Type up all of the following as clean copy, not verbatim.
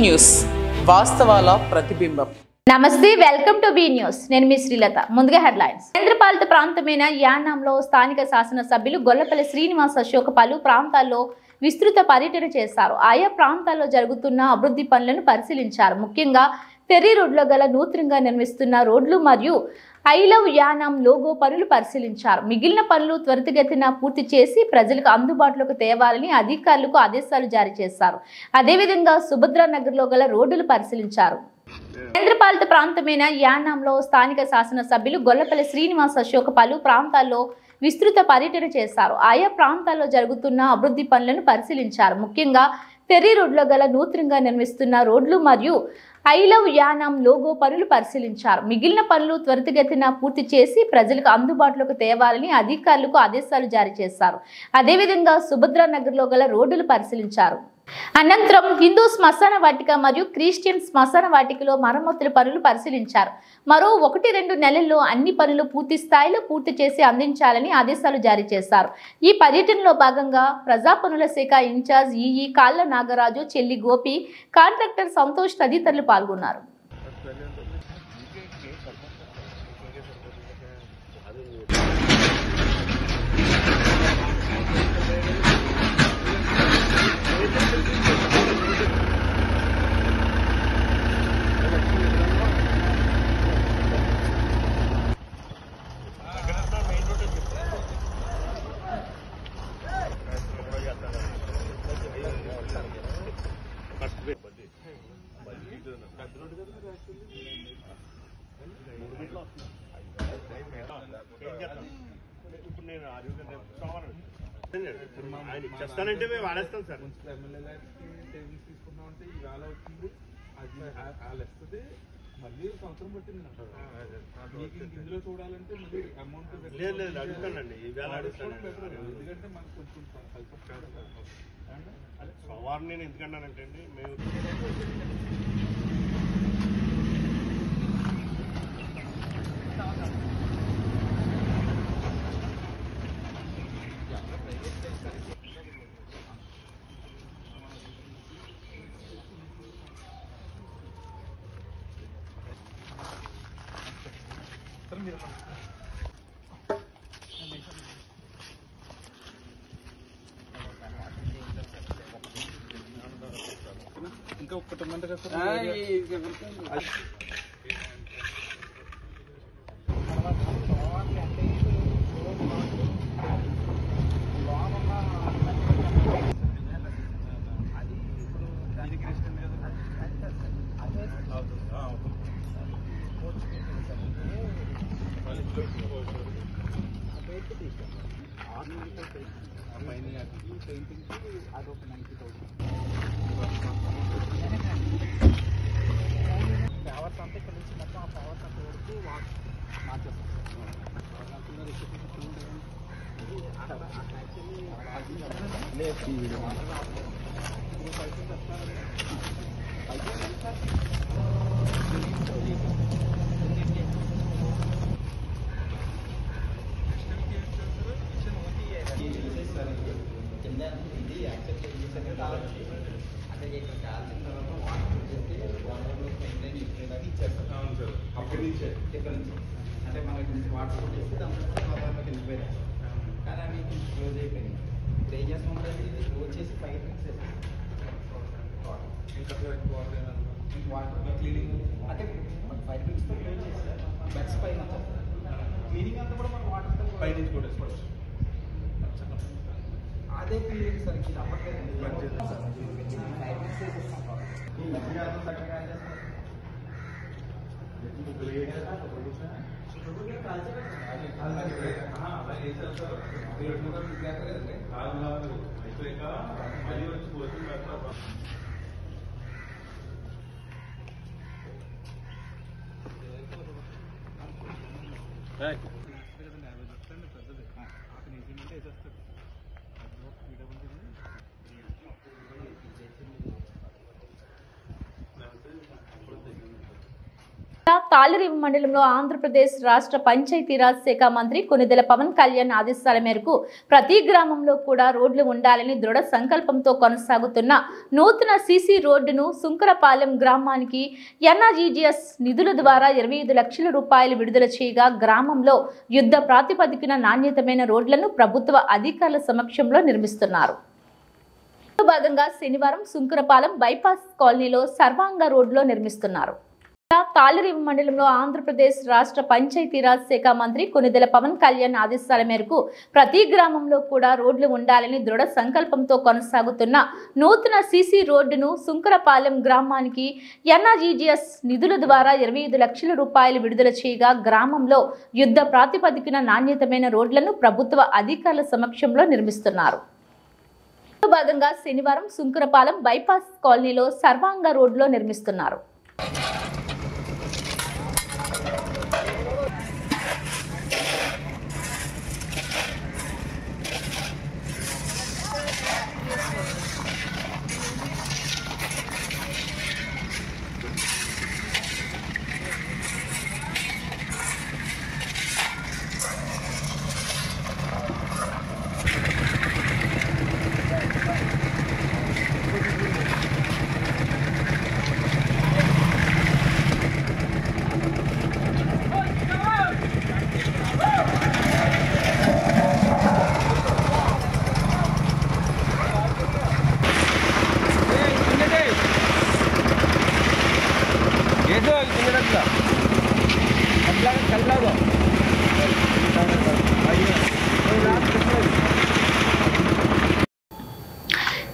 News వాస్తవాల ప్రతిబింబం. నమస్తే, welcome to be news. నేను మీ శ్రీలత. ముందుగా హెడ్లైన్స్. కేంద్రపాలిత ప్రాంతమైన యానాంలో స్థానిక శాసనసభ్యులు గొల్లపల్లి శ్రీనివాస్ అశోక్ పలు ప్రాంతాల్లో విస్తృత పర్యటన చేశారు. ఆయా ప్రాంతాల్లో జరుగుతున్న అభివృద్ధి పనులను పరిశీలించారు. ముఖ్యంగా ఫెర్రీ రోడ్లో గల నూతనంగా నిర్మిస్తున్న రోడ్లు మరియు ఐ లవ్ యానాం లోగో పనులు పరిశీలించారు. మిగిలిన పనులు త్వరితగతిన పూర్తి చేసి ప్రజలకు అందుబాటులోకి తేవాలని అధికారులకు ఆదేశాలు జారీ చేశారు. అదేవిధంగా సుభద్రానగర్లో గల రోడ్డులు పరిశీలించారు. కేంద్రపాలిత ప్రాంతమైన యానాంలో స్థానిక శాసనసభ్యులు గొల్లపల్లి శ్రీనివాస్ అశోక్ పలు ప్రాంతాల్లో విస్తృత పర్యటన చేశారు. ఆయా ప్రాంతాల్లో జరుగుతున్న అభివృద్ధి పనులను పరిశీలించారు. ముఖ్యంగా ఫెర్రీ రోడ్లో గల నూతనంగా నిర్మిస్తున్న రోడ్లు మరియు ఐ లవ్ యానాం లోగో పనులు పరిశీలించారు. మిగిలిన పనులు త్వరితగతిన పూర్తి చేసి ప్రజలకు అందుబాటులోకి తేవాలని అధికారులకు ఆదేశాలు జారీ చేశారు. అదేవిధంగా సుభద్రానగర్లో గల రోడ్డులు పరిశీలించారు. అనంతరం హిందూ శ్మశాన వాటిక మరియు క్రిస్టియన్ శ్మశాన వాటికలో మరమ్మతుల పనులు పరిశీలించారు. మరో 1-2 నెలల్లో అన్ని పనులు పూర్తి స్థాయిలో పూర్తి చేసి అందించాలని ఆదేశాలు జారీ చేశారు. ఈ పర్యటనలో భాగంగా ప్రజా పనుల శాఖ ఇన్ఛార్జ్ ఈఈ కాళ్ళ నాగరాజు, చెల్లి గోపి, కాంట్రాక్టర్ సంతోష్ తదితరులు పాల్గొన్నారు. ఇప్పుడు నేను ఆయన చేస్తానంటే మేము వాడేస్తాం సార్. తీసుకున్నామంటే ఈవేళ వచ్చింది, అది వాళ్ళు వస్తుంది, మళ్ళీ సంవత్సరం పట్టింది. మీకు ఇందులో చూడాలంటే మళ్ళీ అమౌంట్ లేదు అడుగుతానండి, ఈవేళ అడుగుతాను. ఎందుకంటే మనకు కొంచెం సోమవారం నేను ఎందుకన్నానంటే అండి, మేము ఇంకా ఒక్కటి ఉందంటే కదా సార్. అదొక 90,000 పవర్స్ అంతా ఇక్కడ నుంచి మొత్తం ఆ పవర్స్ అంత వరకు అంటే మనకి వాటర్ కొట్టేసి దాంట్లో వెళ్ళిపోయారు. కానీ అవి కొంచెం క్లోజ్ అయిపోయినాయి. ఇప్పుడు ఏం చేస్తామంటే వచ్చేసి 5 minutes వాటర్ క్లీనింగ్ అంటే 5 minutesతో క్లీన్ చేసి బెడ్స్ పైన క్లీనింగ్ అంతా కూడా మనం వాటర్తో పై నుంచి కొట్టేసుకోవచ్చు. అదే క్లీనింగ్ సార్ ఇది అవ్వట్లేదు. 5 minutes చేసేస్తాం. తాళరేవు మండలంలో ఆంధ్రప్రదేశ్ రాష్ట్ర పంచాయతీరాజ్ శాఖ మంత్రి కొనిదెల పవన్ కళ్యాణ్ ఆదేశాల మేరకు ప్రతి గ్రామంలో కూడా రోడ్లు ఉండాలని దృఢ సంకల్పంతో కొనసాగుతున్న నూతన సీసీ రోడ్డును సుంకరపాలెం గ్రామానికి ఎన్ఆర్ఈజీఎస్ నిధుల ద్వారా 25 లక్షల రూపాయలు విడుదల చేయగా గ్రామంలో యుద్ధ ప్రాతిపదికన నాణ్యతమైన రోడ్లను ప్రభుత్వ అధికారుల సమక్షంలో నిర్మిస్తున్నారు. భాగంగా శనివారం సుంకరపాలెం బైపాస్ కాలనీలో సర్వాంగ రోడ్లో నిర్మిస్తున్నారు. తాళరేవు మండలంలో ఆంధ్రప్రదేశ్ రాష్ట్ర పంచాయతీరాజ్ శాఖ మంత్రి కొనిదెల పవన్ కళ్యాణ్ ఆదేశాల మేరకు ప్రతి గ్రామంలో కూడా రోడ్లు ఉండాలని దృఢ సంకల్పంతో కొనసాగుతున్న నూతన సీసీ రోడ్డును సుంకరపాలెం గ్రామానికి ఎన్ఆర్ఈజీఎస్ నిధుల ద్వారా 25 లక్షల రూపాయలు విడుదల చేయగా గ్రామంలో యుద్ధ ప్రాతిపదికన నాణ్యతమైన రోడ్లను ప్రభుత్వ అధికారుల సమక్షంలో నిర్మిస్తున్నారు. భాగంగా శనివారం సుంకరపాలెం బైపాస్ కాలనీలో సర్వాంగ రోడ్లో నిర్మిస్తున్నారు.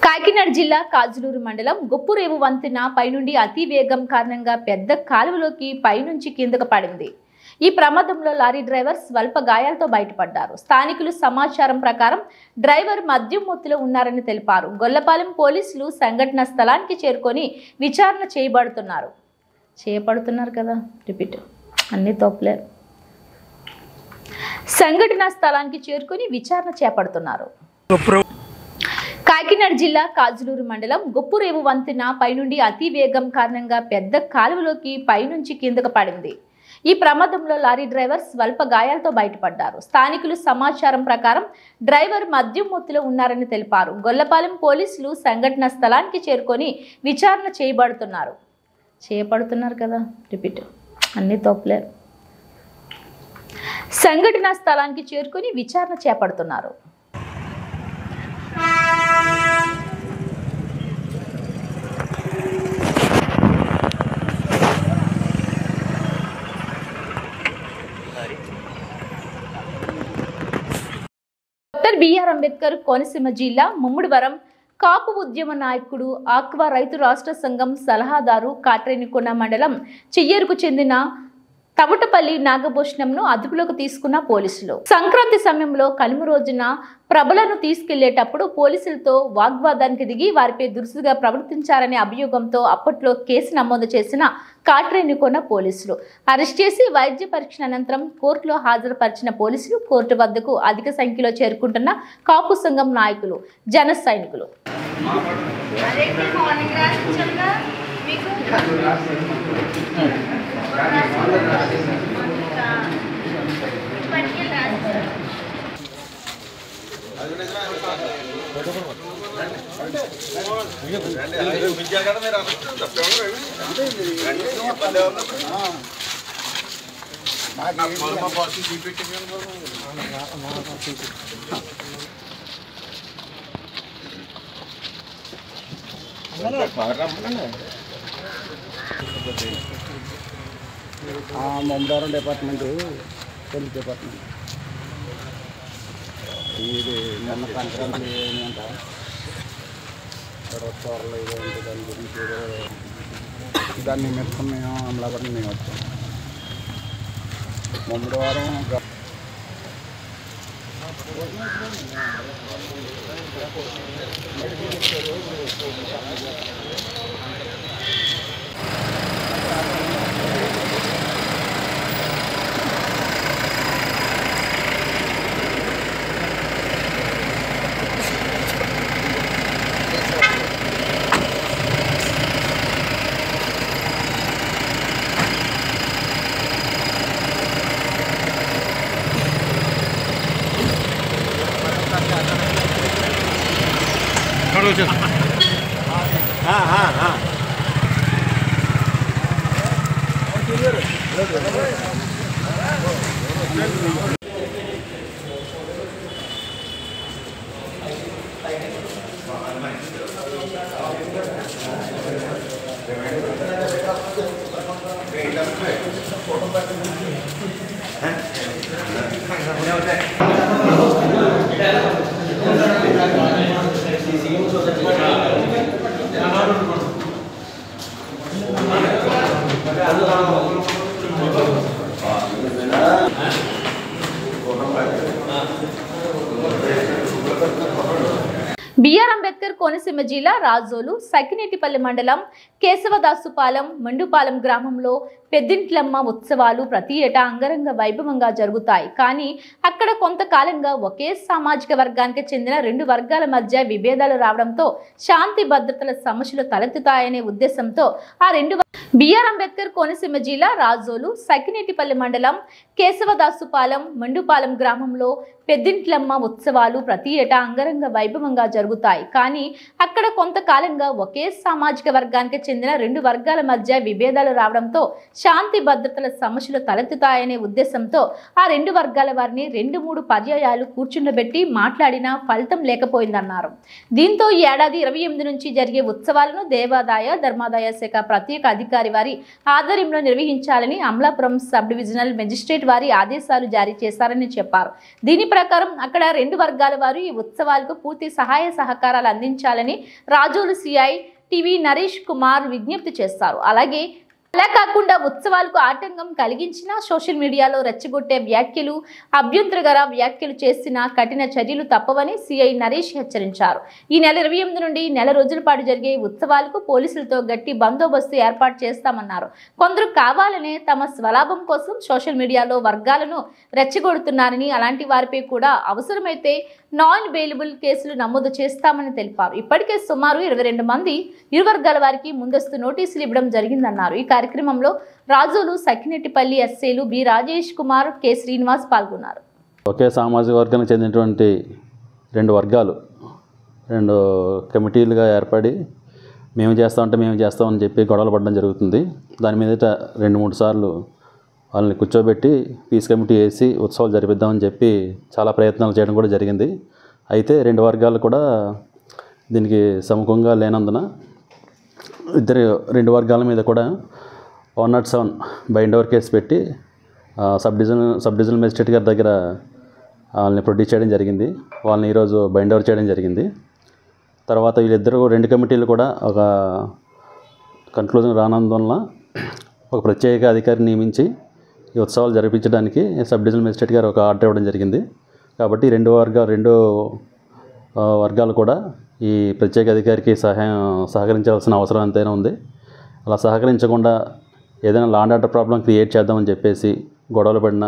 కాకినాడ జిల్లా కాజులూరు మండలం గొప్పురేవు వంతెన పైనుండి అతి వేగం కారణంగా పెద్ద కాలువలోకి పైనుంచి కిందకు పడింది. ఈ ప్రమాదంలో లారీ డ్రైవర్ స్వల్ప గాయాలతో బయటపడ్డారు. స్థానికులు సమాచారం ప్రకారం డ్రైవర్ మద్యం మత్తులో ఉన్నారని తెలిపారు. గొల్లపాలెం పోలీసులు సంఘటన స్థలానికి చేరుకొని విచారణ చేపడుతున్నారు కదా రిపీట్ అన్ని తోపలేరు. సంఘటన స్థలానికి చేరుకొని విచారణ చేపడుతున్నారు. కాకినాడ జిల్లా కాజులూరు మండలం గొప్పురేవు వంతెన పైనుండి అతి వేగం కారణంగా పెద్ద కాలువలోకి పైనుంచి కిందకు పడింది. ఈ ప్రమాదంలో లారీ డ్రైవర్ స్వల్ప గాయాలతో బయటపడ్డారు. స్థానికులు సమాచారం ప్రకారం డ్రైవర్ మద్యం మత్తులో ఉన్నారని తెలిపారు. గొల్లపాలెం పోలీసులు సంఘటన స్థలానికి చేరుకొని విచారణ చేపడుతున్నారు కదా రిపీట్ అన్ని తోపలేరు. సంఘటన స్థలానికి చేరుకొని విచారణ చేపడుతున్నారు. డాక్టర్ బిఆర్ అంబేద్కర్ కోనసీమ జిల్లా ముమ్మిడివరం కాపు ఉద్యమ నాయకుడు ఆక్వా రైతు రాష్ట్ర సంఘం సలహాదారు కాట్రేనికొండ మండలం చెయ్యేరుకు చెందిన తవటపల్లి నాగభూషణంను అదుపులోకి తీసుకున్న పోలీసులు. సంక్రాంతి సమయంలో కనుమ రోజున ప్రభలను తీసుకెళ్లేటప్పుడు పోలీసులతో వాగ్వాదానికి దిగి వారిపై దురుసుగా ప్రవర్తించారనే అభియోగంతో అప్పట్లో కేసు నమోదు చేసిన కాట్రేనికొండ పోలీసులు అరెస్ట్ చేసి వైద్య పరీక్ష అనంతరం కోర్టులో హాజరుపరిచిన పోలీసులు కోర్టు వద్దకు అధిక సంఖ్యలో చేరుకుంటున్న కాపు సంఘం నాయకులు జన సైనికులు. మమ్మదారం డిపార్ట్మెంట్ పోలీస్ డిపార్ట్మెంట్ ఇది మొన్న సంక్రాంతి అంట త్వరలో ఏదో ఉంటుంది దాని గురించి దాన్ని నిమిత్తం మేము అమలాపురం మేము వచ్చాం. మమ్మడివారం బిఆర్ అంబేద్కర్ కోనసీమ జిల్లా రాజోలు సకినేటిపల్లి మండలం కేశవదాసుపాలెం మండుపాలెం గ్రామంలో పెద్దింట్లమ్మ ఉత్సవాలు ప్రతి ఏటా అంగరంగ వైభవంగా జరుగుతాయి. కానీ అక్కడ కొంతకాలంగా ఒకే సామాజిక వర్గానికి చెందిన రెండు వర్గాల మధ్య విభేదాలు రావడంతో శాంతి భద్రతల సమస్యలు తలెత్తుతాయనే ఉద్దేశంతో బిఆర్ అంబేద్కర్ కోనసీమ జిల్లా రాజోలు సకినేటిపల్లి మండలం కేశవదాసుపాలెం మండుపాలెం గ్రామంలో పెద్దింట్లమ్మ ఉత్సవాలు ప్రతి ఏటా అంగరంగ వైభవంగా జరుగుతాయి. కానీ అక్కడ కొంతకాలంగా ఒకే సామాజిక వర్గానికి చెందిన రెండు వర్గాల మధ్య విభేదాలు రావడంతో శాంతి భద్రతల సమస్యలు తలెత్తుతాయనే ఉద్దేశంతో ఆ రెండు వర్గాల వారిని 2-3 పర్యాయాలు కూర్చుండబెట్టి మాట్లాడినా ఫలితం లేకపోయిందన్నారు. దీంతో ఈ ఏడాది 28 నుంచి జరిగే ఉత్సవాలను దేవాదాయ ధర్మాదాయ శాఖ ప్రత్యేక అధికారి వారి ఆధ్వర్యంలో నిర్వహించాలని అమలాపురం సబ్ డివిజనల్ మెజిస్ట్రేట్ వారి ఆదేశాలు జారీ చేశారని చెప్పారు. దీని ప్రకారం అక్కడ రెండు వర్గాల వారు ఈ ఉత్సవాలకు పూర్తి సహాయ సహకారాలు అందించాలని రాజోలు సిఐ టీవీ నరేష్ కుమార్ విజ్ఞప్తి చేస్తారు. అలా కాకుండా ఉత్సవాలకు ఆటంకం కలిగించిన సోషల్ మీడియాలో రెచ్చగొట్టే వ్యాఖ్యలు, అభ్యంతరకర వ్యాఖ్యలు చేసిన కఠిన చర్యలు తప్పవని సిఐ నరేష్ హెచ్చరించారు. ఈ నెల 28 నుండి నెల రోజుల పాటు జరిగే ఉత్సవాలకు పోలీసులతో గట్టి బందోబస్తు ఏర్పాటు చేస్తామన్నారు. కొందరు కావాలనే తమ స్వలాభం కోసం సోషల్ మీడియాలో వర్గాలను రెచ్చగొడుతున్నారని, అలాంటి వారిపై కూడా అవసరమైతే నాన్ బెయిలబుల్ కేసులు నమోదు చేస్తామని తెలిపారు. ఇప్పటికే సుమారు 22 మంది ఇరు వర్గాల వారికి ముందస్తు నోటీసులు ఇవ్వడం జరిగిందన్నారు. ఈ కార్యక్రమంలో రాజోలు సకినేటిపల్లి ఎస్ఏలు బి రాజేష్ కుమార్, కె శ్రీనివాస్ పాల్గొన్నారు. ఒకే సామాజిక వర్గానికి చెందినటువంటి రెండు వర్గాలు రెండు కమిటీలుగా ఏర్పడి మేము చేస్తామని చెప్పి గొడవలు పడడం జరుగుతుంది. దాని మీదట 2-3 సార్లు వాళ్ళని కూర్చోబెట్టి పీస్ కమిటీ వేసి ఉత్సవాలు జరిపిద్దామని చెప్పి చాలా ప్రయత్నాలు చేయడం కూడా జరిగింది. అయితే రెండు వర్గాలు కూడా దీనికి సముఖంగా లేనందున రెండు వర్గాల మీద కూడా 107 బైండ్ ఓవర్ కేసు పెట్టి సబ్ డివిజనల్ మెజిస్ట్రేట్ గారి దగ్గర వాళ్ళని ప్రొడ్యూస్ చేయడం జరిగింది. వాళ్ళని ఈరోజు బైండ్ ఓవర్ చేయడం జరిగింది. తర్వాత వీళ్ళిద్దరూ రెండు కమిటీలు కూడా ఒక కన్క్లూజన్ రానందువల్ల ఒక ప్రత్యేక అధికారిని నియమించి ఈ ఉత్సవాలు జరిపించడానికి సబ్ డివిజనల్ మెజిస్ట్రేట్ గారు ఒక ఆర్డర్ ఇవ్వడం జరిగింది. కాబట్టి రెండు వర్గాలు కూడా ఈ ప్రత్యేక అధికారికి సహకరించాల్సిన అవసరం ఎంతైనా ఉంది. అలా సహకరించకుండా ఏదైనా law and order problem create చేద్దామని చెప్పేసి గొడవలు పడిన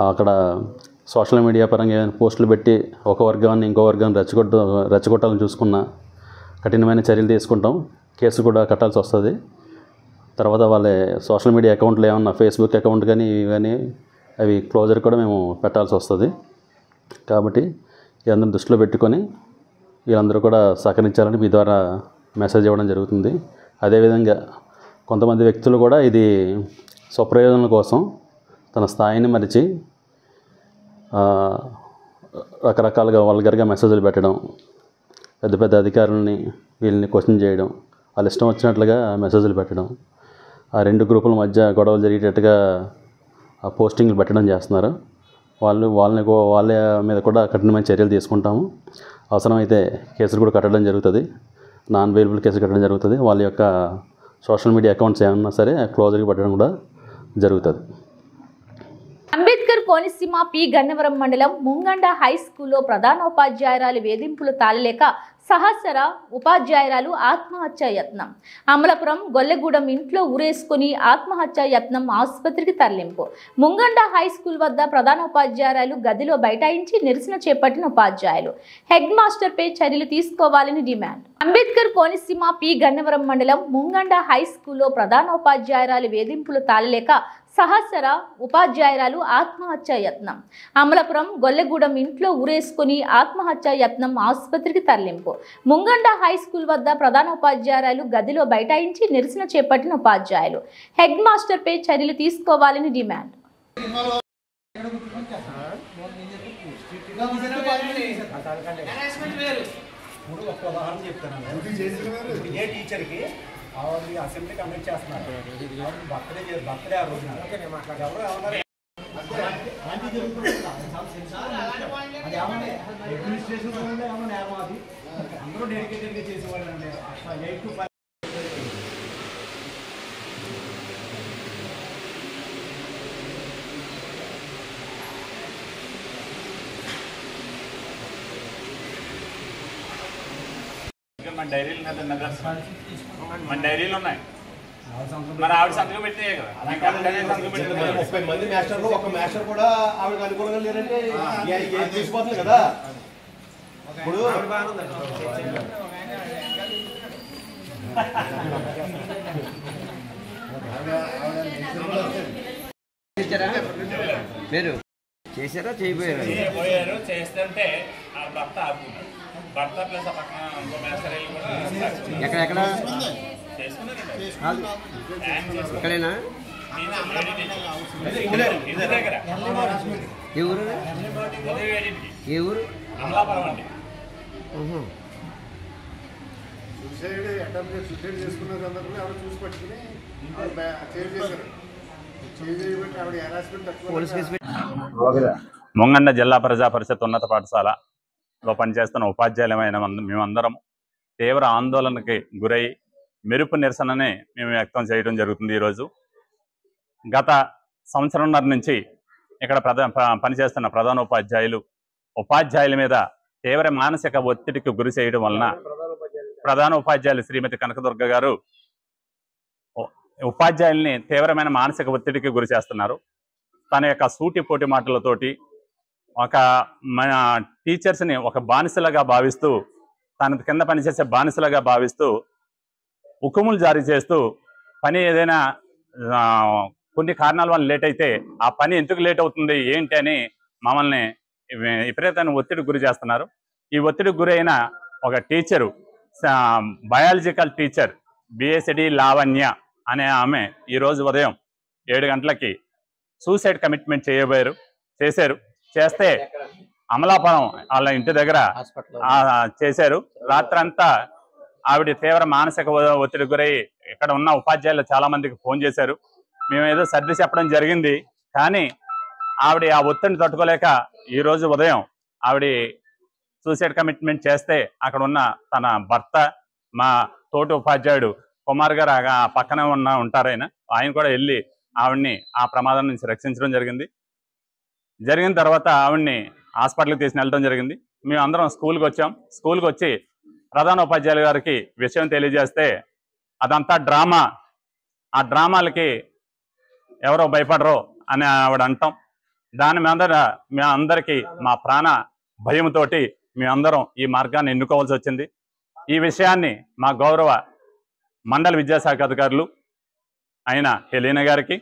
అక్కడ సోషల్ మీడియా పరంగా ఏదైనా పోస్టులు పెట్టి ఒక వర్గాన్ని ఇంకో వర్గాన్ని రెచ్చగొట్టాలని చూసుకున్న కఠినమైన చర్యలు తీసుకుంటాం. కేసు కూడా కట్టాల్సి వస్తుంది. తర్వాత వాళ్ళ సోషల్ మీడియా అకౌంట్లు ఏమన్నా ఫేస్బుక్ అకౌంట్ కానీ ఇవన్నీ అవి క్లోజర్ కూడా మేము పెట్టాల్సి వస్తుంది. కాబట్టి ఇదందరూ దృష్టిలో పెట్టుకొని వీళ్ళందరూ కూడా సహకరించాలని మీ ద్వారా మెసేజ్ ఇవ్వడం జరుగుతుంది. అదేవిధంగా కొంతమంది వ్యక్తులు కూడా ఇది స్వప్రయోజనాల కోసం తన స్థాయిని మరిచి రకరకాలుగా వల్గర్గా మెసేజ్లు పెట్టడం, పెద్ద పెద్ద అధికారులని వీళ్ళని క్వశ్చన్ చేయడం, వాళ్ళ ఇష్టం వచ్చినట్లుగా మెసేజ్లు పెట్టడం, ఆ రెండు గ్రూపుల మధ్య గొడవలు జరిగేటట్టుగా పోస్టింగ్లు పెట్టడం చేస్తున్నారు. వాళ్ళ మీద కూడా కఠినమైన చర్యలు తీసుకుంటాము. అవసరమైతే కేసులు కూడా కట్టడం జరుగుతుంది. నాన్ బెయిలబుల్ కేసు కట్టడం జరుగుతుంది. వాళ్ళ యొక్క సోషల్ మీడియా అకౌంట్స్ ఏమన్నా సరే క్లోజ్గా పెట్టడం కూడా జరుగుతుంది. అంబేద్కర్ కోనసీమ పి గన్నవరం మండలం ముంగండ హై స్కూల్లో ప్రధానోపాధ్యాయురాలు వేధింపులు తాళలేక సహస్ర ఉపాధ్యాయురాలు ఆత్మహత్య యత్నం. అమలాపురం గొల్లెగూడెం ఇంట్లో ఊరేసుకుని ఆత్మహత్య యత్నం, ఆసుపత్రికి తరలింపు. ముంగండ హై స్కూల్ వద్ద ప్రధానోపాధ్యాయురాలు గదిలో బైఠాయించి నిరసన చేపట్టిన ఉపాధ్యాయులు హెడ్ మాస్టర్పై చర్యలు తీసుకోవాలని డిమాండ్. అంబేద్కర్ కోనసీమ పి గన్నవరం మండలం ముంగండ హై స్కూల్లో ప్రధానోపాధ్యాయురాలు వేధింపులు తాళలేక సహస్ర ఉపాధ్యాయురాలు ఆత్మహత్య యత్నం. అమలాపురం గొల్లెగూడెం ఇంట్లో ఊరేసుకుని ఆత్మహత్య యత్నం, ఆసుపత్రికి తరలింపు. ముంగండ హై స్కూల్ వద్ద ప్రధాన ఉపాధ్యాయురాలు గదిలో బైఠాయించి నిరసన చేపట్టిన ఉపాధ్యాయులు. హెడ్ మాస్టర్ పై చర్యలు తీసుకోవాలని డిమాండ్. అసెంబ్లీ కండక్ట్ చేస్తున్నారు. బర్త్డే ఆ రోజున అడ్మినిస్ట్రేషన్ అది అందరూ డెడికేటెడ్గా చేసేవాళ్ళు అండి. 8 to 5 మన డైరీలు ఉన్నాయి. మరి ఆవిడ సంతకం పెట్టే కదా, 30 మంది మాస్టర్లు ఒక మాస్టర్ కూడా ఆవిడకి అనుకూలంగా లేరంటే తీసిపోతుంది కదా. ఇప్పుడు మీరు చేశారా చేయబోయారు? చేయబోయారు. చేస్తుంటే ఆ భర్త ఆపుకున్నాడు. భర్త ప్లస్ ఆ పక్కన ఇంకో మాస్టర్ వెళ్ళి కూడా ఎక్కడెక్కడ ఇక్కడేనా? ఇది దగ్గర ఏ ఊరు? ఏ ఊరు? అమలాపురం అండి. సూసైడ్ చేసుకున్న సందర్భంలో ఆవిడ చూసి పట్టుకుని సేవ్ చేశారు. ముంగండ జిల్లా ప్రజా పరిషత్ ఉన్నత పాఠశాలలో పనిచేస్తున్న ఉపాధ్యాయులమైన మేమందరం తీవ్ర ఆందోళనకి గురై మెరుపు నిరసనని మేము వ్యక్తం చేయడం జరుగుతుంది. ఈరోజు గత సంవత్సరంన్నర నుంచి ఇక్కడ పనిచేస్తున్న ప్రధాన ఉపాధ్యాయుల మీద తీవ్ర మానసిక ఒత్తిడికి గురి చేయడం వలన ప్రధాన ఉపాధ్యాయులు శ్రీమతి కనకదుర్గ గారు ఉపాధ్యాయుల్ని తీవ్రమైన మానసిక ఒత్తిడికి గురి చేస్తున్నారు. తన యొక్క సూటిపోటి మాటలతోటి ఒక మన టీచర్స్ని ఒక బానిసలుగా భావిస్తూ, తన కింద పనిచేసే బానిసలుగా భావిస్తూ హుకుములు జారీ చేస్తూ, పని ఏదైనా కొన్ని కారణాల వల్ల లేట్ అయితే ఆ పని ఎందుకు లేట్ అవుతుంది ఏంటి అని మమ్మల్ని విపరీతమైన ఒత్తిడికి గురి చేస్తున్నారు. ఈ ఒత్తిడికి గురైన ఒక teacher, biological teacher BSD Lavanya అనే ఆమె ఈరోజు ఉదయం 7 గంటలకి సూసైడ్ కమిట్మెంట్ చేశారు. చేస్తే అమలాపురం వాళ్ళ ఇంటి దగ్గర చేశారు. రాత్రంతా ఆవిడ తీవ్ర మానసిక ఒత్తిడి గురై ఇక్కడ ఉన్న ఉపాధ్యాయులు చాలా మందికి ఫోన్ చేశారు. మేము ఏదో సర్ది చెప్పడం జరిగింది, కానీ ఆవిడ ఆ ఒత్తిడిని తట్టుకోలేక ఈరోజు ఉదయం ఆవిడ సూసైడ్ కమిట్మెంట్ చేస్తే అక్కడ ఉన్న తన భర్త, మా తోటి ఉపాధ్యాయుడు కుమార్ గారు పక్కనే ఉంటారు. ఆయన కూడా వెళ్ళి ఆవిడ్ని ఆ ప్రమాదం నుంచి రక్షించడం జరిగింది. జరిగిన తర్వాత ఆవిడ్ని హాస్పిటల్కి తీసుకెళ్ళడం జరిగింది. మేము అందరం స్కూల్కి వచ్చాం. స్కూల్కి వచ్చి ప్రధాన ఉపాధ్యాయులు గారికి విషయం తెలియజేస్తే అదంతా డ్రామా, ఆ డ్రామాలకి ఎవరో భయపడరు అని ఆవిడ అంటాం. దాని మీద మేమందరికీ మా ప్రాణ భయంతో మేమందరం ఈ మార్గాన్ని ఎన్నుకోవాల్సి వచ్చింది. ఈ విషయాన్ని మా గౌరవ మండల విద్యాశాఖ అధికారులు అయిన హెలీనా గారికి,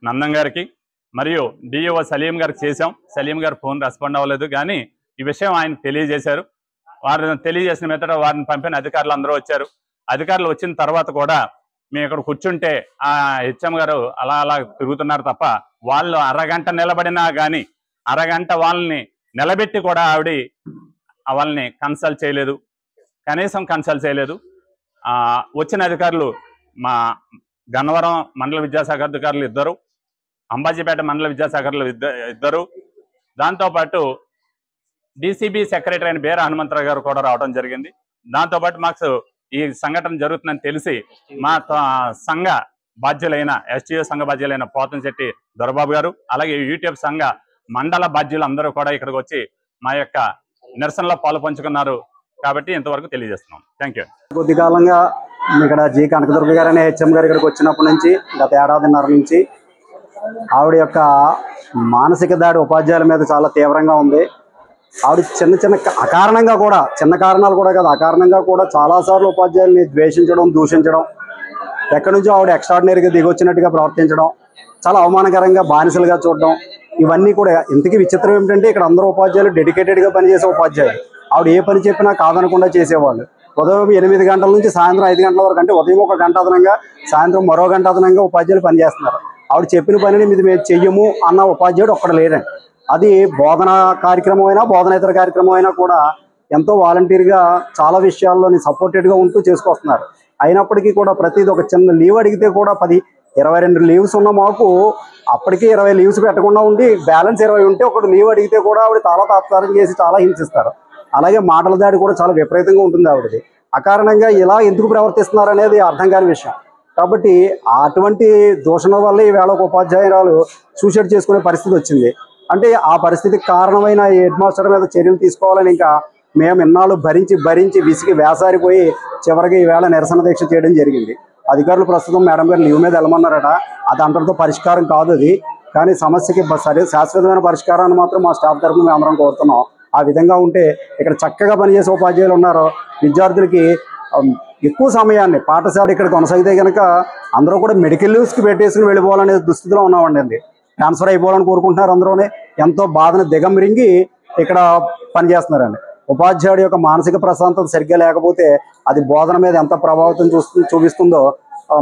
నందం గారికి మరియు డిఓ సలీం గారికి చేశాం. సలీం గారు ఫోన్ రెస్పాండ్ అవ్వలేదు, కానీ ఈ విషయం ఆయన తెలియజేశారు. వారిని తెలియజేసిన మీదట వారిని పంపిన అధికారులు అందరూ వచ్చారు. అధికారులు వచ్చిన తర్వాత కూడా మేము ఇక్కడ కూర్చుంటే ఆ హెచ్ఎం గారు అలా తిరుగుతున్నారు తప్ప వాళ్ళు అరగంట నిలబడినా కానీ అరగంట వాళ్ళని నిలబెట్టి కూడా ఆవిడ వాళ్ళని కన్సల్ట్ చేయలేదు, కనీసం కన్సల్ట్ చేయలేదు. వచ్చిన అధికారులు మా గన్నవరం మండల విద్యాశాఖ అధికారులు 2, అంబాజీపేట మండల విద్యాశాఖలు 2, దాంతోపాటు డీసీబీ సెక్రటరీ అయిన బేర హనుమంతరావు గారు కూడా రావడం జరిగింది. దాంతోపాటు మాకు ఈ సంఘటన జరుగుతుందని తెలిసి మా సంఘ బాధ్యులైన ఎస్టీఓ సంఘ బాధ్యులైన పోతంశెట్టి దొరబాబు గారు, అలాగే యూట్యూబ్ సంఘ మండల బాధ్యులు అందరూ కూడా ఇక్కడికి వచ్చి మా యొక్క నిరసనలో పాలు పంచుకున్నారు. కాబట్టి ఇంతవరకు తెలియజేస్తున్నాం. Thank you. కొద్ది కాలంగా ఇక్కడ జి కనకదుర్గ గారు అనే హెచ్ఎం గారు ఇక్కడికి వచ్చినప్పటి నుంచి గత ఏడాదిన్నర నుంచి ఆవిడ యొక్క మానసిక దాడి ఉపాధ్యాయుల మీద చాలా తీవ్రంగా ఉంది. ఆవిడ చిన్న అకారణంగా కూడా, చిన్న కారణాలు కూడా కాదు, అకారణంగా కూడా చాలాసార్లు ఉపాధ్యాయుల్ని ద్వేషించడం, దూషించడం, ఎక్కడి నుంచో ఆవిడ ఎక్స్ట్రాడినరీగా దిగొచ్చినట్టుగా ప్రవర్తించడం, చాలా అవమానకరంగా బానిసలుగా చూడడం, ఇవన్నీ కూడా. ఇంతకీ విచిత్రం ఏమిటంటే ఇక్కడ అందరూ ఉపాధ్యాయులు డెడికేటెడ్గా పనిచేసే ఉపాధ్యాయులు. ఆవిడ ఏ పని చెప్పినా కాదనకుండా చేసేవాళ్ళు. ఉదయం 8 గంటల నుంచి సాయంత్రం 5 గంటల వరకు, అంటే ఉదయం 1 గంట అదనంగా సాయంత్రం మరో గంట అదనంగా ఉపాధ్యాయులు పనిచేస్తున్నారు. ఆవిడ చెప్పిన పనిని మేము చెయ్యము అన్న ఉపాధ్యాయుడు ఒక్కడ లేడండి. అది బోధన కార్యక్రమం అయినా బోధనేతర కార్యక్రమం అయినా కూడా ఎంతో వాలంటీర్గా చాలా విషయాల్లోని సపోర్టెడ్గా ఉంటూ చేసుకొస్తున్నారు. అయినప్పటికీ కూడా ప్రతిదీ ఒక చిన్న లీవ్ అడిగితే కూడా 22 లీవ్స్ ఉన్న మాకు అప్పటికి 20 లీవ్స్ పెట్టకుండా ఉండి బ్యాలెన్స్ 20 ఉంటే ఒకటి లీవ్ అడిగితే కూడా ఆవిడ చాలా తాత్కారం చేసి చాలా హింసిస్తారు. అలాగే మాటల దాడి కూడా చాలా విపరీతంగా ఉంటుంది ఆవిడది. అకారణంగా ఇలా ఎందుకు ప్రవర్తిస్తున్నారు అనేది అర్థం కాని విషయం. కాబట్టి అటువంటి దూషణ వల్ల ఈవేళ ఒక ఉపాధ్యాయురాలు సూసైడ్ చేసుకునే పరిస్థితి వచ్చింది. అంటే ఆ పరిస్థితికి కారణమైన హెడ్ మాస్టర్ మీద చర్యలు తీసుకోవాలని ఇంకా మేము ఇన్నాళ్ళు భరించి విసిగి వేసారిపోయి చివరికి ఈవేళ నిరసన దీక్ష చేయడం జరిగింది. అధికారులు ప్రస్తుతం మేడం గారు లీవ్ మీద వెళ్ళమన్నారట. అది అంతటితో పరిష్కారం కాదు అది. కానీ సమస్యకి శాశ్వతమైన పరిష్కారాన్ని మాత్రం మా స్టాఫ్ తరఫున మేము అందరం కోరుతున్నాం. ఆ విధంగా ఉంటే ఇక్కడ చక్కగా పనిచేసే ఉపాధ్యాయులు ఉన్నారు. విద్యార్థులకి ఎక్కువ సమయాన్ని పాఠశాల ఇక్కడ కొనసాగితే కనుక అందరూ కూడా మెడికల్ లీవ్స్కి పెట్టేసుకుని వెళ్ళిపోవాలనే దుస్థితిలో ఉన్నామండి. ట్రాన్స్ఫర్ అయిపోవాలని కోరుకుంటున్నారు. అందరూనే ఎంతో బాధను దిగమిరింగి ఇక్కడ పనిచేస్తున్నారండి. ఉపాధ్యాయుడి యొక్క మానసిక ప్రశాంతత సరిగ్గా లేకపోతే అది బోధన మీద ఎంత ప్రభావితం చూపిస్తుందో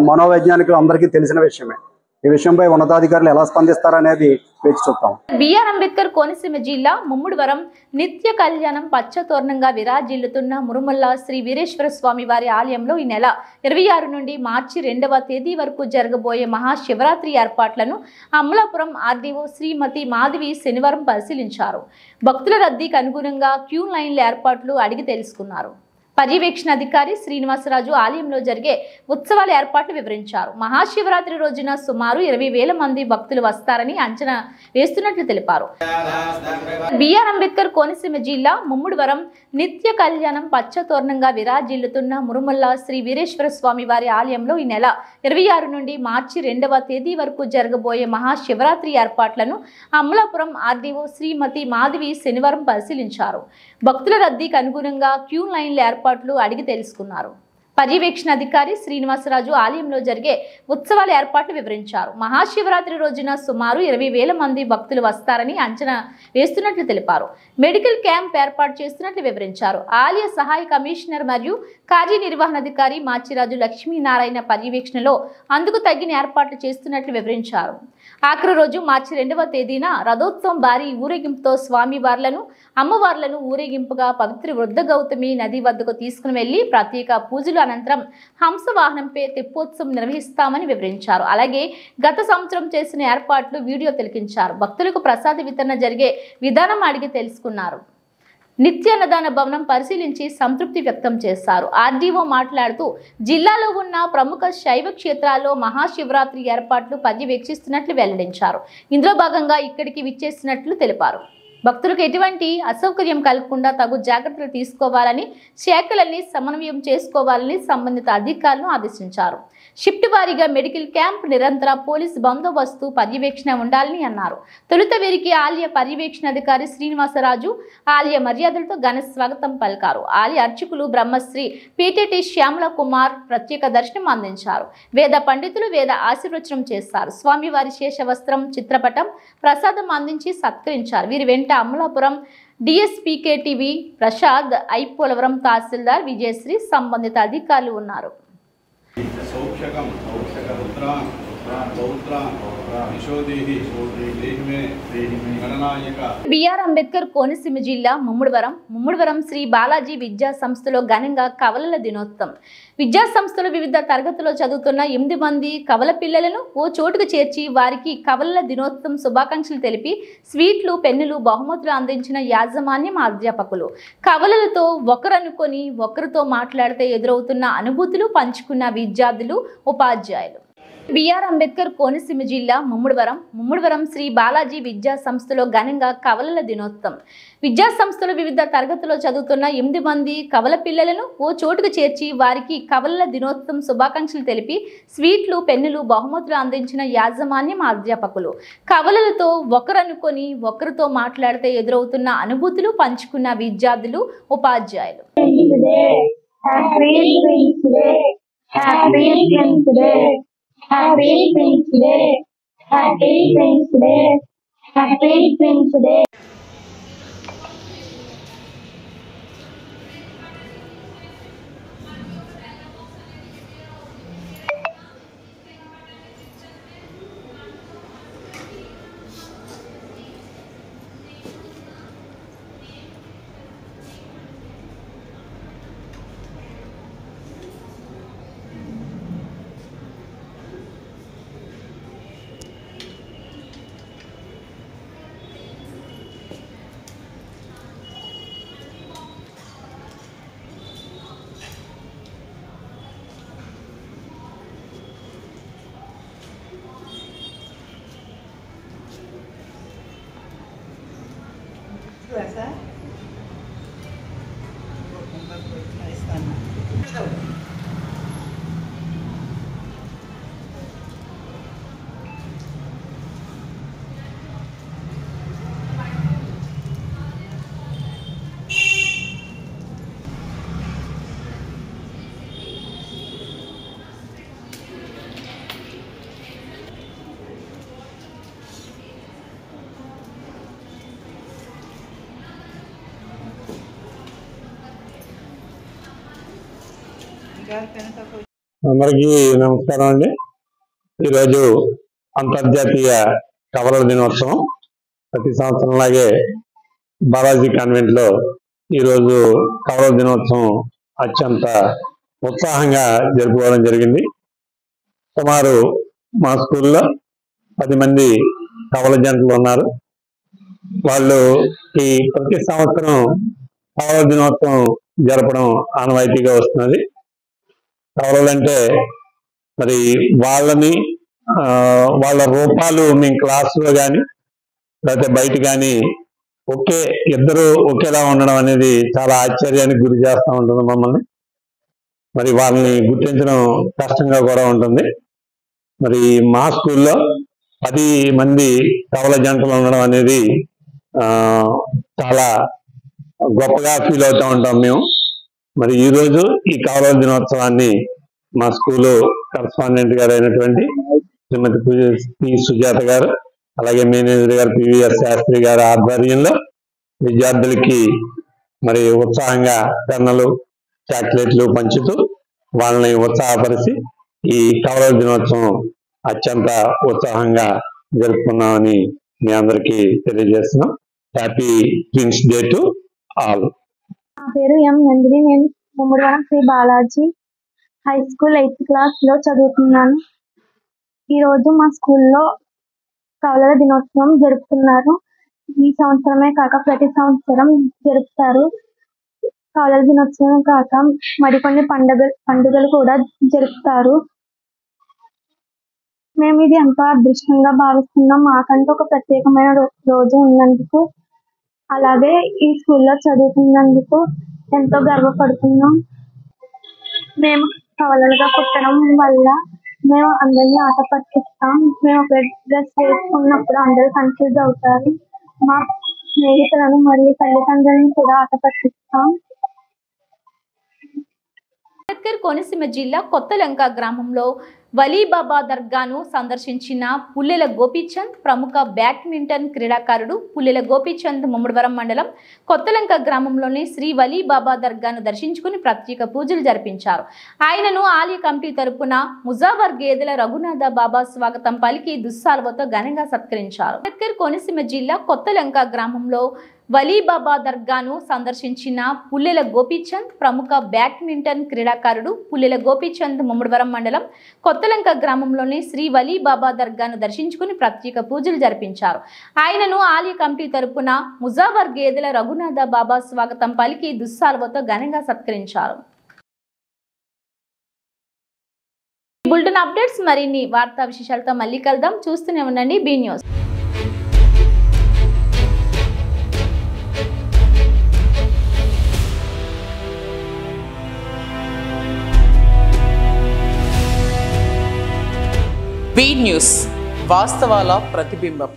మనోవైజ్ఞానికులు అందరికీ తెలిసిన విషయమే. ఈ విషయంపై ఉన్నతాధికారులు ఎలా స్పందిస్తారనేది వేచి చూద్దాం. బిఆర్ అంబేద్కర్ కోనసీమ జిల్లా ముమ్మిడివరం నిత్య కళ్యాణం పచ్చతోరణంగా విరాజిల్లుతున్న మురుమల్ల శ్రీ వీరేశ్వర స్వామి వారి ఆలయంలో ఈ నెల 26 నుండి మార్చి 2వ తేదీ వరకు జరగబోయే మహాశివరాత్రి ఏర్పాట్లను అమలాపురం ఆర్డీఓ శ్రీమతి మాధవి శనివారం పరిశీలించారు. భక్తుల రద్దీకి అనుగుణంగా క్యూ లైన్ల ఏర్పాట్లు అడిగి తెలుసుకున్నారు. పర్యవేక్షణ అధికారి శ్రీనివాసరాజు ఆలయంలో జరిగే ఉత్సవాల ఏర్పాట్లు వివరించారు. మహాశివరాత్రి రోజున సుమారు 20,000 మంది భక్తులు వస్తారని అంచనా వేస్తున్నట్లు తెలిపారు. బిఆర్ అంబేద్కర్ కోనసీమ జిల్లా ముమ్మిడివరం నిత్య కళ్యాణం పచ్చతోరణంగా విరాజిల్లుతున్న మురుమల్ల శ్రీ వీరేశ్వర స్వామి వారి ఆలయంలో ఈ నెల 26 నుండి మార్చి 2వ తేదీ వరకు జరగబోయే మహాశివరాత్రి ఏర్పాట్లను అమలాపురం ఆర్డీఓ శ్రీమతి మాధవి శనివారం పరిశీలించారు. భక్తుల రద్దీకి అనుగుణంగా క్యూ లైన్ల ఏర్పాట్లు అడిగి తెలుసుకున్నారు. పర్యవేక్షణ అధికారి శ్రీనివాసరాజు ఆలయంలో జరిగే ఉత్సవాల ఏర్పాట్లు వివరించారు. మహాశివరాత్రి రోజున సుమారు 20,000 మంది భక్తులు వస్తారని అంచనా వేస్తున్నట్లు తెలిపారు. మెడికల్ క్యాంప్ ఏర్పాటు చేస్తున్నట్లు వివరించారు. ఆలయ సహాయ కమిషనర్ మరియు కార్యనిర్వహణాధికారి మాచిరాజు లక్ష్మీనారాయణ పర్యవేక్షణలో అందుకు తగిన ఏర్పాట్లు చేస్తున్నట్లు వివరించారు. ఆఖరి రోజు మార్చి 2వ తేదీన రథోత్సవం భారీ ఊరేగింపుతో స్వామివార్లను అమ్మవార్లను ఊరేగింపుగా పవిత్ర వృద్ధ గౌతమి నది వద్దకు తీసుకుని వెళ్లి ప్రత్యేక పూజలు అనంతరం హంసవాహనంపై తెప్పోత్సవం నిర్వహిస్తామని వివరించారు. అలాగే గత సంవత్సరం చేసిన ఏర్పాట్లు వీడియో తిలకించారు. భక్తులకు ప్రసాద వితరణ జరిగే విధానం అడిగి తెలుసుకున్నారు. నిత్యాన్నదాన భవనం పరిశీలించి సంతృప్తి వ్యక్తం చేశారు. ఆర్డీఓ మాట్లాడుతూ జిల్లాలో ఉన్న ప్రముఖ శైవ క్షేత్రాల్లో మహాశివరాత్రి ఏర్పాట్లు పర్యవేక్షిస్తున్నట్లు వెల్లడించారు. ఇందులో భాగంగా ఇక్కడికి విచ్చేసినట్లు తెలిపారు. భక్తులకు ఎటువంటి అసౌకర్యం కలగకుండా తగు జాగ్రత్తలు తీసుకోవాలని, శాఖలన్నీ సమన్వయం చేసుకోవాలని సంబంధిత అధికారులను ఆదేశించారు. షిఫ్ట్ వారీగా మెడికల్ క్యాంప్, నిరంతర పోలీస్ బందోబస్తు పర్యవేక్షణ ఉండాలని అన్నారు. తొలుత వీరికి ఆలయ పర్యవేక్షణాధికారి శ్రీనివాసరాజు ఆలయ మర్యాదలతో ఘన స్వాగతం పలికారు. ఆలయ అర్చకులు బ్రహ్మశ్రీ పిటిటి శ్యామల కుమార్ ప్రత్యేక దర్శనం అందించారు. వేద పండితులు వేద ఆశీర్వచనం చేశారు. స్వామివారి శేషవస్త్రం, చిత్రపటం, ప్రసాదం అందించి సత్కరించారు. వీరి వెంట అమలాపురం డిఎస్పీకేటీవీ ప్రసాద్, ఐపోలవరం తహసీల్దార్ విజయశ్రీ, సంబంధిత అధికారులు ఉన్నారు. బిఆర్ అంబేద్కర్ కోనసీమ జిల్లా ముమ్మిడివరం శ్రీ బాలాజీ విద్యా సంస్థలో ఘనంగా కవలల దినోత్సవం. విద్యా సంస్థలో వివిధ తరగతుల్లో చదువుతున్న 8 మంది కవల పిల్లలను ఓ చోటుకు చేర్చి వారికి కవలల దినోత్సవం శుభాకాంక్షలు తెలిపి స్వీట్లు, పెన్నులు, బహుమతులు అందించిన యాజమాన్యం, అధ్యాపకులు. కవలలతో ఒకరనుకొని ఒకరితో మాట్లాడితే ఎదురవుతున్న అనుభూతులు పంచుకున్న విద్యార్థులు, ఉపాధ్యాయులు. బిఆర్ అంబేద్కర్ కోనసీమ జిల్లా ముమ్మిడివరం శ్రీ బాలాజీ విద్యా సంస్థలో ఘనంగా కవలల దినోత్సవం. విద్యా సంస్థలో వివిధ తరగతుల్లో చదువుతున్న 8 మంది కవల పిల్లలను ఓ చోటుకు చేర్చి వారికి కవలల దినోత్సవం శుభాకాంక్షలు తెలిపి స్వీట్లు, పెన్నులు, బహుమతులు అందించిన యాజమాన్యం, అధ్యాపకులు. కవలలతో ఒకరనుకొని ఒకరితో మాట్లాడితే ఎదురవుతున్న అనుభూతులు పంచుకున్న విద్యార్థులు, ఉపాధ్యాయులు. Happy Twins Day. Happy Twins Day. Happy Twins Day. Happy Twins Day. అందరికీ నమస్కారం అండి. ఈరోజు అంతర్జాతీయ కవలల దినోత్సవం. ప్రతి సంవత్సరంలాగే బాలాజీ కాన్వెంట్ లో ఈరోజు కవలల దినోత్సవం అత్యంత ఉత్సాహంగా జరుపుకోవడం జరిగింది. సుమారు మా స్కూల్లో 10 మంది కవల జంటలు ఉన్నారు. వాళ్ళు ఈ ప్రతి సంవత్సరం కవలల దినోత్సవం జరపడం ఆనవాయితీగా వస్తున్నది. కవలలంటే మరి వాళ్ళని వాళ్ళ రూపాలు మేము క్లాసులో కానీ లేకపోతే బయట కానీ ఇద్దరు ఒకేలా ఉండడం అనేది చాలా ఆశ్చర్యానికి గురి చేస్తూ ఉంటుంది మమ్మల్ని. మరి వాళ్ళని గుర్తించడం కష్టంగా కూడా ఉంటుంది. మరి మా స్కూల్లో 10 మంది కవల జంటలు ఉండడం అనేది చాలా గొప్పగా ఫీల్ అవుతూ ఉంటాం మేము. మరి ఈరోజు ఈ కవలల దినోత్సవాన్ని మా స్కూలు కరస్పాండెంట్ గారు అయినటువంటి శ్రీమతి పి సుజాత గారు, అలాగే మేనేజర్ గారు పివిఎస్ శాస్త్రి గారి ఆధ్వర్యంలో విద్యార్థులకి మరి ఉత్సాహంగా పెన్నులు, చాక్లెట్లు పంచుతూ వాళ్ళని ఉత్సాహపరిచి ఈ కవలల దినోత్సవం అత్యంత ఉత్సాహంగా జరుపుకున్నామని మీ అందరికీ తెలియజేస్తున్నాం. Happy twins day to all. నా పేరు ఎం నందిని. నేను Mummidivaram Sri Balaji high school 8th క్లాస్లో చదువుతున్నాను. ఈరోజు మా స్కూల్లో కవలల దినోత్సవం జరుపుతున్నారు. ఈ సంవత్సరమే కాక ప్రతి సంవత్సరం జరుపుతారు. కవలల దినోత్సవం కాక మరికొన్ని పండుగలు కూడా జరుపుతారు. మేము ఇది ఎంతో అదృష్టంగా భావిస్తున్నాం. మాకంటూ ఒక ప్రత్యేకమైన రోజు ఉన్నందుకు, అలాగే ఈ స్కూల్లో చదువుతున్నందుకు ఎంతో గర్వపడుతున్నాం. మేము కవలలుగా పుట్టడం వల్ల మేము అందరినీ ఆట పట్టిస్తాం. మేము ఒక డ్రెస్ వేసుకున్నప్పుడు అందరూ కన్ఫ్యూజ్ అవుతారు. మా స్నేహితులను మరియు తల్లిదండ్రులను కూడా ఆట పట్టిస్తాం. అంబేద్కర్ కోనసీమ జిల్లా కొత్తలంక గ్రామంలో వలీబాబా దర్గాను సందర్శించిన పుల్లెల గోపీచంద్. ప్రముఖ బ్యాడ్మింటన్ క్రీడాకారుడు పుల్లెల గోపీచంద్ ముమ్మడివరం మండలం కొత్తలంక గ్రామంలోని శ్రీ వలీబాబా దర్గాను దర్శించుకుని ప్రత్యేక పూజలు జరిపించారు. ఆయనను ఆలయ కమిటీ తరపున ముజావర్ గేదెల రఘునాథ బాబా స్వాగతం పలికి దుస్సాల్వతో ఘనంగా సత్కరించారు. అంబేద్కర్ కోనసీమ జిల్లా కొత్తలంక గ్రామంలో వలీబాబా దర్గాను సందర్శించిన పుల్లెల గోపీచంద్. ప్రముఖ బ్యాడ్మింటన్ క్రీడాకారుడు పుల్లెల గోపీచంద్ ముమ్మడివరం మండలం కొత్తలంక గ్రామంలోని శ్రీ వలీబాబా దర్గాను దర్శించుకుని ప్రత్యేక పూజలు జరిపించారు. ఆయనను ఆలయ కమిటీ తరపున ముజావర్ గేదెల రఘునాథ బాబా స్వాగతం పలికి దుస్సాల్వతో ఘనంగా సత్కరించారు. బులెటిన్ అప్డేట్స్ మరిన్ని వార్తా విశేషాలతో మళ్ళీ కలుద్దాం. చూస్తూనే ఉండండి బీ న్యూస్. బీ న్యూస్, వాస్తవాల ప్రతిబింబం.